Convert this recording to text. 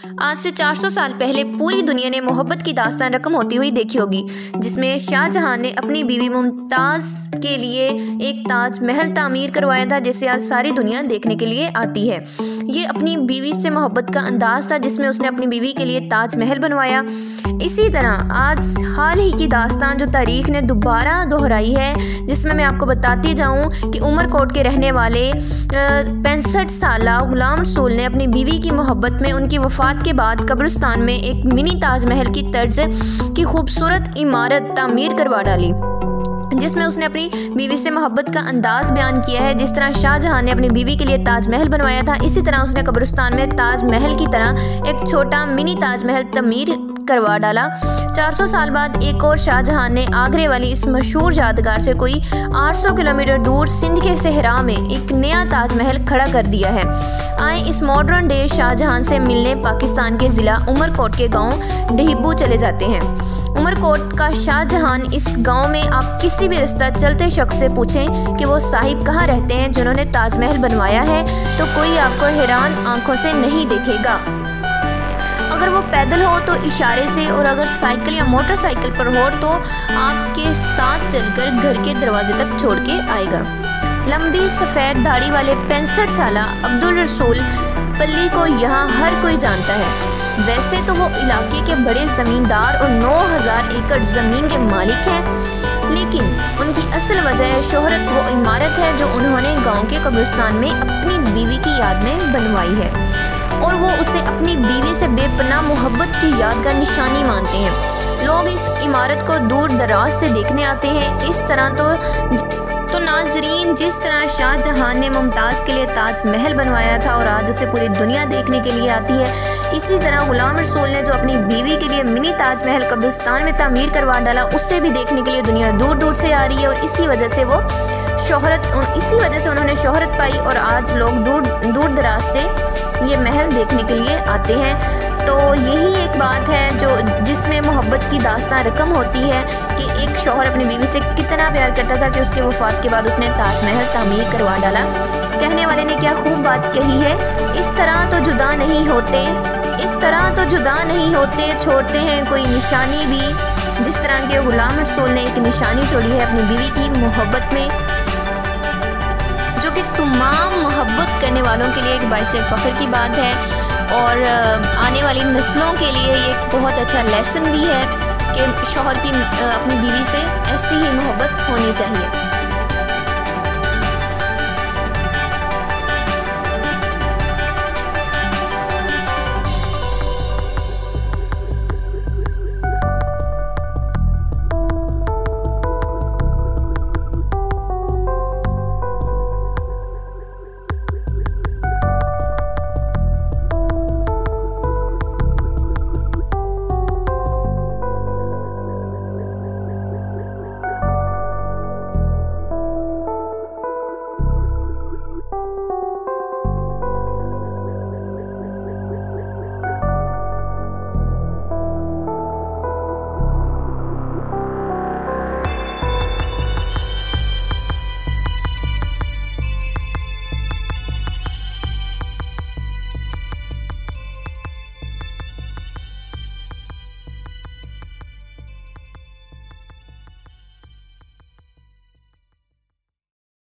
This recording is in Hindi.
आज से 400 साल पहले पूरी दुनिया ने मोहब्बत की दास्तान रकम होती हुई देखी होगी, जिसमें शाहजहां ने अपनी बीवी मुमताज़ के लिए एक ताज महल तामीर करवाया था, जिसे आज सारी दुनिया देखने के लिए आती है। ये अपनी बीवी से मोहब्बत का अंदाज था जिसमें उसने अपनी बीवी के लिए ताज महल बनवाया। इसी तरह आज हाल ही की दास्तान जो तारीख ने दोबारा दोहराई है, जिसमें मैं आपको बताती जाऊँ कि उमरकोट के रहने वाले 65 साला गुलाम रसूल ने अपनी बीवी की मोहब्बत में उनकी वफ़ात के बाद कब्रिस्तान में एक मिनी ताजमहल की तर्ज की खूबसूरत इमारत तामीर करवा डाली, जिसमें उसने अपनी बीवी से मोहब्बत का अंदाज बयान किया है। जिस तरह शाहजहां ने अपनी बीवी के लिए ताजमहल बनवाया था, इसी तरह उसने कब्रिस्तान में ताजमहल की तरह एक छोटा मिनी ताजमहल तामीर करवा डाला। 400 साल बाद एक और शाहजहां ने आगरे वाली इस मशहूर यादगार से कोई 800 किलोमीटर दूर सिंध के सहरा में एक नया ताजमहल खड़ा कर दिया है। आए इस मॉडर्न डे शाहजहां से मिलने पाकिस्तान के ज़िला उमरकोट के गांव डहिब्बू चले जाते हैं। उमरकोट का शाहजहां इस गांव में आप किसी भी रास्ता चलते शख्स से पूछें कि वो साहिब कहाँ रहते हैं जिन्होंने ताजमहल बनवाया है, तो कोई आपको हैरान आंखों से नहीं देखेगा। अगर वो पैदल हो तो इशारे से, और अगर साइकिल या मोटरसाइकिल पर हो तो आपके साथ चलकर घर के दरवाजे तक छोड़ के आएगा। लंबी सफ़ेद दाढ़ी वाले 65 साला अब्दुल रसूल पल्ली को यहाँ हर कोई जानता है। वैसे तो वो इलाके के बड़े ज़मींदार और 9000 एकड़ ज़मीन के मालिक हैं, लेकिन उनकी असल वजह शोहरत वो इमारत है जो उन्होंने गांव के कब्रिस्तान में अपनी बीवी की याद में बनवाई है, और वो उसे अपनी बीवी से बेपनाह मोहब्बत की याद का निशानी मानते हैं। लोग इस इमारत को दूर दराज से देखने आते हैं। इस तरह तो नाजरीन, जिस तरह शाहजहां ने मुमताज़ के लिए ताज महल बनवाया था और आज उसे पूरी दुनिया देखने के लिए आती है, इसी तरह गुलाम रसूल ने जो अपनी बीवी के लिए मिनी ताज महल कब्रिस्तान में तामीर करवा डाला, उससे भी देखने के लिए दुनिया दूर दूर से आ रही है। और इसी वजह से उन्होंने शोहरत पाई, और आज लोग दूर दराज से ये महल देखने के लिए आते हैं। तो यही एक बात है जिसमें मोहब्बत की दास्तान रकम होती है कि एक शौहर अपनी बीवी से कितना प्यार करता था कि उसके वफ़ात के बाद उसने ताजमहल तामीर करवा डाला। कहने वाले ने क्या खूब बात कही है, इस तरह तो जुदा नहीं होते, छोड़ते हैं कोई निशानी भी, जिस तरह के गुलाम रसूल ने एक निशानी छोड़ी है अपनी बीवी की मोहब्बत में, जो कि तमाम मोहब्बत करने वालों के लिए एक बाइस फ़ख्र की बात है, और आने वाली नस्लों के लिए ये एक बहुत अच्छा लेसन भी है कि शौहर की अपनी बीवी से ऐसी ही मोहब्बत होनी चाहिए।